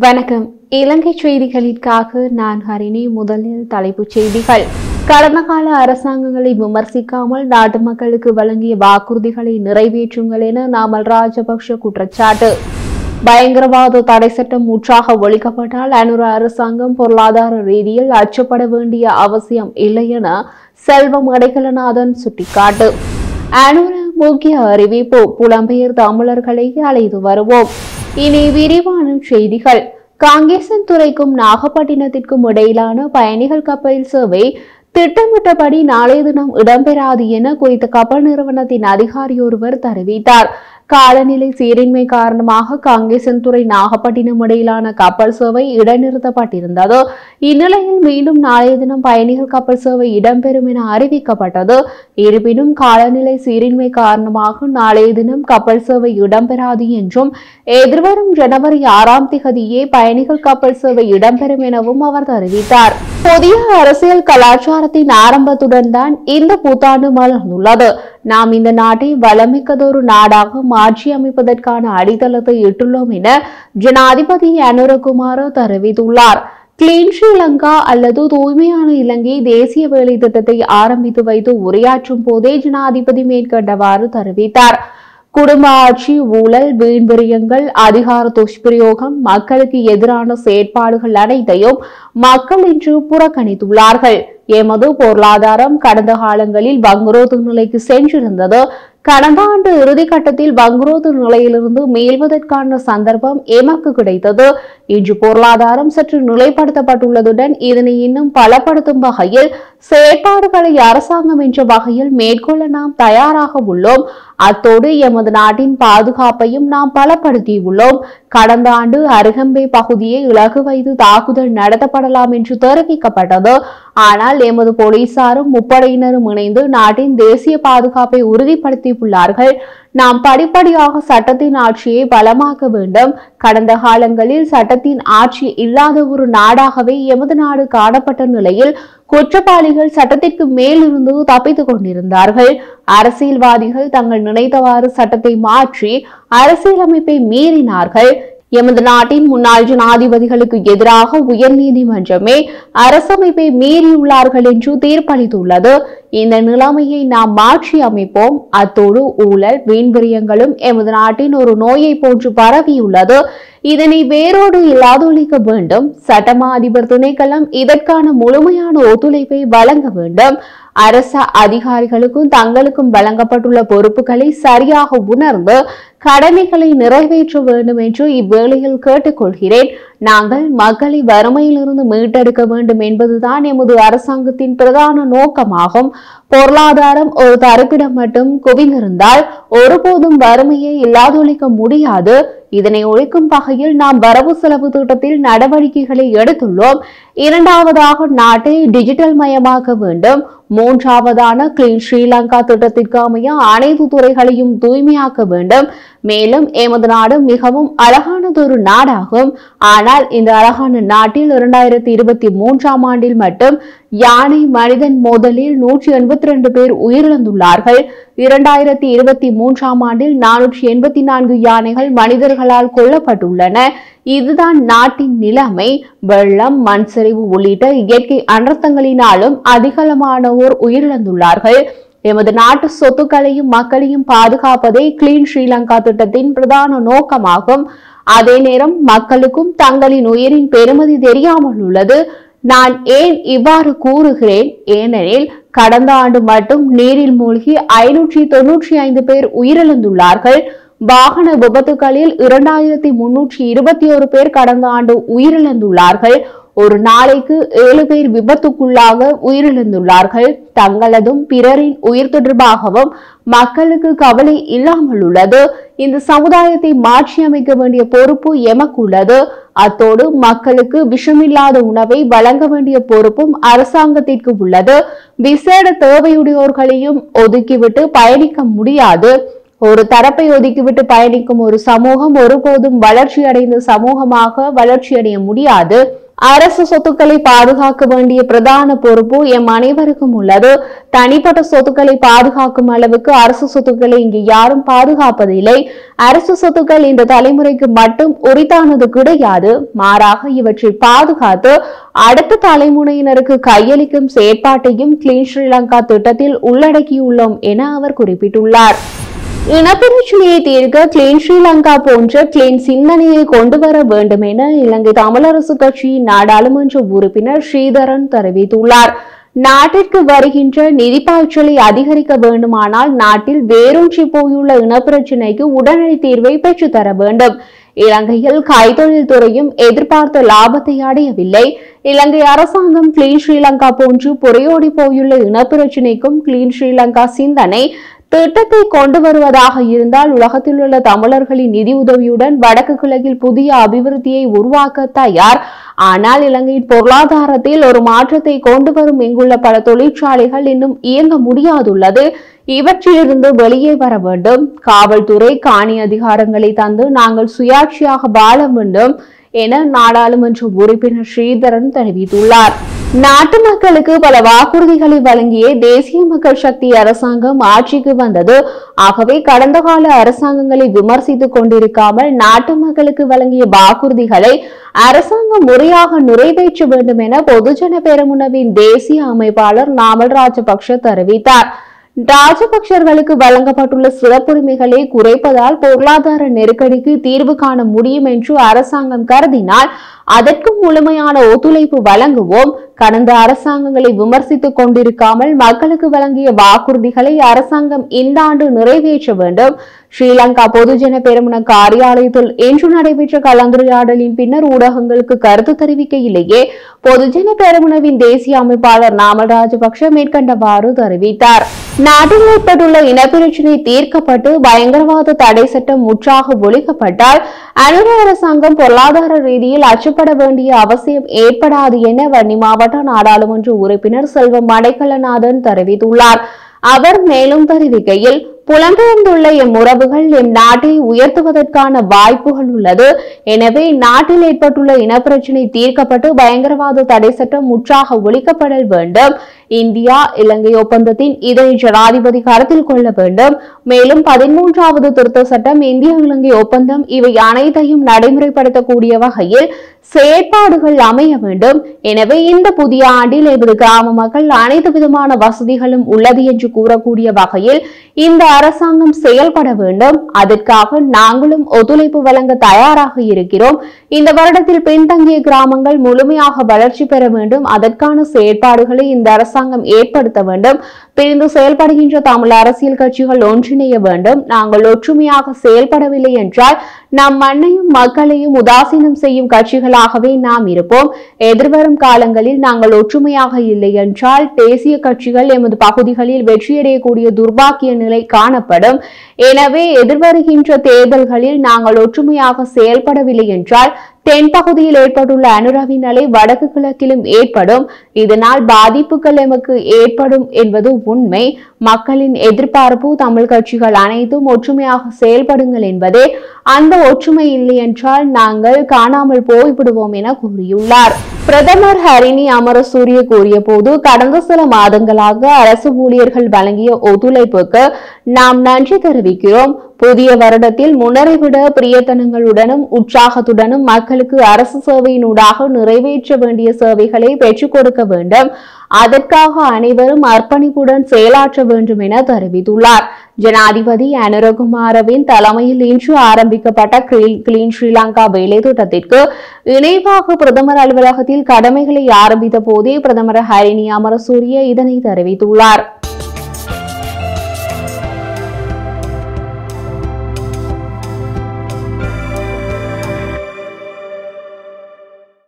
வணக்கம். இலங்கை செய்திகளுக்காக நான் ஹரிணி. முதலில் தலைப்புச் செய்திகள். கடந்த கால அரசாங்கங்களை விமர்சிக்காமல் நாட்டு மக்களுக்கு வழங்கிய வாக்குறுதிகளை நிறைவேற்றுங்கள் என நாமல் ராஜபக்ஷ குற்றச்சாட்டு. பயங்கரவாத தடை சட்டம் முற்றாக ஒழிக்கப்பட்டால் அனுர அரசாங்கம் பொருளாதார ரீதியில் அச்சப்பட வேண்டிய அவசியம் இல்லை என செல்வம் அடைக்கலநாதன் சுட்டிக்காட்டு. அனுர முக்கிய அறிவிப்பு. புலம்பெயர் தமிழர்களை அழைத்து வருவோம். இனி விரிவான செய்திகள். காங்கேசன்துறைக்கும் நாகப்பட்டினத்திற்கும் இடையிலான பயணிகள் கப்பல் சேவை திட்டமிட்டபடி நாளைய தினம் இடம்பெறாது என குறித்த கப்பல் நிறுவனத்தின் அதிகாரி ஒருவர் தெரிவித்தார். காலநிலை சீரின்மை காரணமாக காங்கேசன்துறை நாகப்பட்டினம் இடையிலான கப்பல் சேவை இடைநிறுத்தப்பட்டிருந்தது. இந்நிலையில் மீண்டும் நாளைய தினம் பயணிகள் கப்பல் சேவை இடம்பெறும் என அறிவிக்கப்பட்டது. இருப்பினும் காலநிலை சீரின்மை காரணமாக நாளைய தினம் கப்பல் சேவை இடம்பெறாது என்றும் எதிர்வரும் ஜனவரி 6ஆம் தேதியே பயணிகள் கப்பல் சேவை இடம்பெறும் எனவும் அவர் தெரிவித்தார். புதிய அரசியல் கலாச்சாரத்தின் ஆரம்பத்துடன் தான் இந்த புத்தாண்டு மலர்ந்துள்ளது. நாம் இந்த நாட்டை வளமிக்கதொரு நாடாக மாற்றி அமைப்பதற்கான அடித்தளத்தை இட்டுள்ளோம் என ஜனாதிபதி அனுரகுமார தெரிவித்துள்ளார். கிளீன் ஸ்ரீலங்கா அல்லது தூய்மையான இலங்கை தேசிய வேலை திட்டத்தை ஆரம்பித்து வைத்து உரையாற்றும் போதே ஜனாதிபதி மேற்கண்டவாறு தெரிவித்தார். குடும்ப ஆட்சி, ஊழல், வீண்விரயங்கள், அதிகார துஷ்பிரயோகம், மக்களுக்கு எதிரான செயற்பாடுகள் அனைத்தையும் மக்கள் இன்று புறக்கணித்துள்ளார்கள். எமது பொருளாதாரம் கடந்த காலங்களில் வங்குரோத்து நிலைக்கு சென்றிருந்தது. கடந்த ஆண்டு இறுதி கட்டத்தில் வங்குரோத்து நிலையிலிருந்து மீள்வதற்கான சந்தர்ப்பம் எமக்கு கிடைத்தது. இன்று பொருளாதாரம் சற்று நிலைப்படுத்தப்பட்டுள்ளதுடன் இதனை இன்னும் பலப்படுத்தும் வகையில் செயற்பாடுகளை அரசாங்கம் என்ற வகையில் மேற்கொள்ள நாம் தயாராக உள்ளோம். அத்தோடு எமது நாட்டின் பாதுகாப்பையும் நாம் பலப்படுத்தியுள்ளோம். கடந்த ஆண்டு அருகம்பை பகுதியை இலகு வைத்து தாக்குதல் நடத்தப்படலாம் என்று தெரிவிக்கப்பட்டது. ஆனால் எமது போலீசாரும் முப்படையினரும் இணைந்து நாட்டின் தேசிய பாதுகாப்பை உறுதிப்படுத்தியுள்ளார்கள். நாம் படிப்படியாக சட்டத்தின் ஆட்சியை பலமாக்க வேண்டும். கடந்த காலங்களில் சட்டத்தின் ஆட்சி இல்லாத ஒரு நாடாகவே எமது நாடு காணப்பட்ட நிலையில் குற்றவாளிகள் சட்டத்திற்கு மேலிருந்து தப்பித்துக் கொண்டிருந்தார்கள். அரசியல்வாதிகள் தங்கள் நினைத்தவாறு சட்டத்தை மாற்றி அரசியலமைப்பை மீறினார்கள். எமது நாட்டின் முன்னாள் ஜனாதிபதிகளுக்கு எதிராக உயர் நீதிமன்றமே அரசமைப்பை மீறியுள்ளார்கள் என்று தீர்ப்பளித்துள்ளது. இந்த நிலைமையை நாம் மாற்றி அமைப்போம். அத்தோடு ஊழல், வீண்விரயங்களும் எமது நாட்டின் ஒரு நோயை போன்று பரவியுள்ளது. இதனை வேரோடு இல்லாதொழிக்க வேண்டும். சட்டமா அதிபர் திணைக்களம் இதற்கான முழுமையான ஒத்துழைப்பை வழங்க வேண்டும். அரச அதிகாரிகளுக்கும் தங்களுக்கும் வழங்கப்பட்டுள்ள பொறுப்புகளை சரியாக உணர்ந்து கடமைகளை நிறைவேற்ற வேண்டும் என்று இவ்வேளையில் கேட்டுக்கொள்கிறேன். நாங்கள் மக்களை வறுமையிலிருந்து மீட்டெடுக்க வேண்டும் என்பதுதான் எமது அரசாங்கத்தின் பிரதான நோக்கமாகும். பொருளாதாரம் ஒரு தரப்பிடம் மட்டும் குவிந்திருந்தால் ஒருபோதும் வறுமையை இல்லாதொழிக்க முடியாது. இதனை ஒழிக்கும் வகையில் நாம் வரவு செலவு திட்டத்தில் நடவடிக்கைகளை எடுத்துள்ளோம். இரண்டாவதாக நாட்டை டிஜிட்டல் மயமாக்க வேண்டும். மூன்றாவதான கிளீன் ஸ்ரீலங்கா திட்டத்திற்கு அமைய அனைத்து துறைகளையும் தூய்மையாக்க வேண்டும். மேலும் எமது நாடு மிகவும் அழகானதொரு நாடாகும். ஆனால் இந்த அழகான நாட்டில் 2023ஆம் ஆண்டில் மட்டும் யானை மனிதன் மோதலில் 182 பேர் உயிரிழந்துள்ளார்கள். 2023ஆம் ஆண்டில் 484 யானைகள் மனிதர்களால் கொல்லப்பட்டுள்ளன. இதுதான் நாட்டின் நிலைமை. வெள்ளம், மண் சரிவு உள்ளிட்ட இயற்கை அனர்த்தங்களினாலும் அதிகளமானோர் உயிரிழந்துள்ளார்கள். எமது நாட்டு சொத்துக்களையும் மக்களையும் பாதுகாப்பதே கிளீன் ஸ்ரீலங்கா திட்டத்தின் பிரதான நோக்கமாகும். அதே நேரம் மக்களுக்கும் தங்களின் உயிரின் பெருமதி தெரியாமல் உள்ளது. நான் ஏன் இவ்வாறு கூறுகிறேன்? ஏனெனில் கடந்த ஆண்டு மட்டும் நீரில் மூழ்கி 595 பேர் உயிரிழந்துள்ளார்கள். வாகன விபத்துகளில் 2321 பேர் கடந்த ஆண்டு உயிரிழந்துள்ளார்கள். ஒரு நாளைக்கு 7 பேர் விபத்துக்குள்ளாக உயிரிழந்துள்ளார்கள். தங்களதும் பிறரின் உயிர் தொடர்பாகவும் மக்களுக்கு கவலை இல்லாமல் உள்ளது. இந்த சமுதாயத்தை மாற்றி அமைக்க வேண்டிய பொறுப்பு எமக்கு உள்ளது. அத்தோடு மக்களுக்கு விஷமில்லாத உணவை வழங்க வேண்டிய பொறுப்பும் அரசாங்கத்திற்கு உள்ளது. விசேட தேவையுடையோர்களையும் ஒதுக்கிவிட்டு பயணிக்க முடியாது. ஒரு தரப்பை ஒதுக்கிவிட்டு பயணிக்கும் ஒரு சமூகம் ஒருபோதும் வளர்ச்சி அடைந்த சமூகமாக வளர்ச்சியடைய முடியாது. அரசு சொத்துக்களை பாதுகாக்க வேண்டிய பிரதான பொறுப்பு எம் அனைவருக்கும் உள்ளது. தனிப்பட்ட சொத்துக்களை பாதுகாக்கும் அளவுக்கு அரசு சொத்துக்களை இங்கு யாரும் பாதுகாப்பதில்லை. அரசு சொத்துக்கள் இந்த தலைமுறைக்கு மட்டும் உரித்தானது கிடையாது. மாறாக இவற்றை பாதுகாத்து அடுத்த தலைமுறையினருக்கு கையளிக்கும் செயற்பாட்டையும் கிளீன் ஸ்ரீலங்கா திட்டத்தில் உள்ளடக்கியுள்ளோம் என அவர் குறிப்பிட்டுள்ளார். இனப்பிரச்சனையை தீர்க்க கிளீன் ஸ்ரீலங்கா போன்ற கிளீன் சிந்தனையை கொண்டு வர வேண்டும் என இலங்கை தமிழரசு கட்சியின் நாடாளுமன்ற உறுப்பினர் ஸ்ரீதரன் தெரிவித்துள்ளார். நாட்டிற்கு வருகின்ற நிதி பாய்ச்சலை அதிகரிக்க வேண்டுமானால் நாட்டில் வேரூன்றி போயுள்ள இனப்பிரச்சினைக்கு உடனடி தீர்வை பெற்றுத்தர வேண்டும். இலங்கையில் கைத்தொழில் துறையும் எதிர்பார்த்த லாபத்தை அடையவில்லை. இலங்கை அரசாங்கம் கிளீன் ஸ்ரீலங்கா போன்று புரையோடி போயுள்ள இனப்பிரச்சினைக்கும் கிளீன் ஸ்ரீலங்கா சிந்தனை திட்டத்தை கொண்டு வருவதாக இருந்தால் உலகத்தில் உள்ள தமிழர்களின் நிதி உதவியுடன் வடக்கு கிழக்கில் புதிய அபிவிருத்தியை உருவாக்க தயார். ஆனால் இலங்கையின் பொருளாதாரத்தில் ஒரு மாற்றத்தை கொண்டு வரும் இங்குள்ள பல தொழிற்சாலைகள் இன்னும் இயங்க முடியாதுள்ளது. இவற்றிலிருந்து வெளியே வர வேண்டும். காவல்துறை காணி அதிகாரங்களை தந்து நாங்கள் சுயாட்சியாக வாழ வேண்டும் என நாடாளுமன்ற உறுப்பினர் ஸ்ரீதரன் தெரிவித்துள்ளார். நாட்டு மக்களுக்கு பல வாக்குறுதிகளை வழங்கிய தேசிய மக்கள் சக்தி அரசாங்கம் ஆட்சிக்கு வந்தது. ஆகவே கடந்த கால அரசாங்கங்களை விமர்சித்துக் கொண்டிருக்காமல் நாட்டு மக்களுக்கு வழங்கிய வாக்குறுதிகளை அரசாங்கம் முறையாக நிறைவேற்ற வேண்டும் என பொதுஜன பெரமுனவின் தேசிய அமைப்பாளர் நாமல் ராஜபக்ஷ தெரிவித்தார். ராஜபக்சர்களுக்கு வழங்கப்பட்டுள்ள சிறப்புரிமைகளை குறைப்பதால் பொருளாதார நெருக்கடிக்கு தீர்வு காண முடியும் என்று அரசாங்கம் கருதினால் அதற்கு முழுமையான ஒத்துழைப்பு வழங்குவோம். கடந்த அரசாங்கங்களை விமர்சித்துக் கொண்டிருக்காமல் மக்களுக்கு வழங்கிய வாக்குறுதிகளை அரசாங்கம் இந்த ஆண்டு நிறைவேற்ற வேண்டும். ஸ்ரீலங்கா பொதுஜன பெரமுன காரியாலயத்தில் இன்று நடைபெற்ற கலந்துரையாடலின் பின்னர் ஊடகங்களுக்கு கருத்து தெரிவிக்கையிலேயே பொதுஜன பெரமுனவின் தேசிய அமைப்பாளர் நாமல் ராஜபக்ஷ மேற்கண்டவாறு தெரிவித்தார். நாட்டில் ஏற்பட்டுள்ள இனப்பிரச்சினை தீர்க்கப்பட்டு பயங்கரவாத தடை சட்டம் முற்றாக ஒழிக்கப்பட்டால் அனுர அரசாங்கம் பொருளாதார ரீதியில் அச்சப்பட வேண்டிய அவசியம் ஏற்படாது என வன்னி மாவட்ட நாடாளுமன்ற உறுப்பினர் செல்வம் மடைக்கலநாதன் தெரிவித்துள்ளார். அவர் மேலும் தெரிவிக்கையில் புலம்பெயர்ந்துள்ள எம் உறவுகள் எம் நாட்டை உயர்த்துவதற்கான வாய்ப்புகள் உள்ளது. எனவே நாட்டில் ஏற்பட்டுள்ள இனப்பிரச்சினை தீர்க்கப்பட்டு பயங்கரவாத தடை சட்டம் முற்றாக ஒழிக்கப்பட வேண்டும். இந்தியா இலங்கை ஒப்பந்தத்தின் இதனை ஜனாதிபதி கருத்தில் கொள்ள வேண்டும். மேலும் 13வது திருத்த சட்டம் இந்திய இலங்கை ஒப்பந்தம் இவை அனைத்தையும் நடைமுறைப்படுத்தக்கூடிய வகையில் செயற்பாடுகள் அமைய வேண்டும். எனவே இந்த புதிய ஆண்டில் எமது கிராம மக்கள் அனைத்து விதமான வசதிகளும் உள்ளது என்று கூறக்கூடிய வகையில் இந்த அரசாங்கம் செயல்பட வேண்டும். அதற்காக நாங்களும் ஒத்துழைப்பு வழங்க தயாராக இருக்கிறோம். இந்த வருடத்தில் பின்தங்கிய கிராமங்கள் முழுமையாக வளர்ச்சி பெற வேண்டும். அதற்கான செயற்பாடுகளை இந்த அரசாங்கம் ஏற்படுத்த வேண்டும். பிரிந்து செயல்படுகின்ற தமிழ் அரசியல் கட்சிகள் ஒன்றிணைய வேண்டும். நாங்கள் ஒற்றுமையாக செயல்படவில்லை என்றால் நம் மண்ணையும் மக்களையும் உதாசீனம் செய்யும் கட்சிகளாகவே நாம் இருப்போம். எதிர்வரும் காலங்களில் நாங்கள் ஒற்றுமையாக இல்லை என்றால் தேசிய கட்சிகள் எமது பகுதிகளில் வெற்றியடையக்கூடிய துர்பாக்கிய நிலை காணப்படும். எனவே எதிர்வருகின்ற தேர்தல்களில் நாங்கள் ஒற்றுமையாக செயல்படவில்லை என்றால் தென்பகுதியில் ஏற்பட்டுள்ள அனுரவின் நிலை வடக்கு கிழக்கிலும் ஏற்படும். இதனால் பாதிப்புகள் எமக்கு ஏற்படும் என்பது உண்மை. மக்களின் எதிர்பார்ப்பு தமிழ் கட்சிகள் அனைத்தும் ஒற்றுமையாக செயல்படுங்கள் என்பதே. அந்த ஒற்றுமை இல்லை என்றால் நாங்கள் காணாமல் போய்விடுவோம் என கூறியுள்ளார். பிரதமர் ஹரிணி அமரசூரிய கூறிய போது கடந்த சில மாதங்களாக அரசு ஊழியர்கள் வழங்கிய ஒத்துழைப்புக்கு நாம் நன்றி தெரிவிக்கிறோம். புதிய வருடத்தில் முன்னரை விட பிரியத்தனங்களுடனும் உற்சாகத்துடனும் மக்களுக்கு அரசு சேவையினூடாக நிறைவேற்ற வேண்டிய சேவைகளை பெற்றுக் கொடுக்க வேண்டும். அதற்காக அனைவரும் அர்ப்பணிப்புடன் செயலாற்ற வேண்டும் என தெரிவித்துள்ளார். ஜனாதிபதி அனுரகுமாரவின் தலைமையில் இன்று ஆரம்பிக்கப்பட்ட கிளீன் ஸ்ரீலங்கா வேலை திட்டத்திற்கு இணைவாக பிரதமர் அலுவலகத்தில் கடமைகளை ஆரம்பித்த போதே பிரதமர் ஹரிணி அமரசூரிய இதனை தெரிவித்துள்ளார்.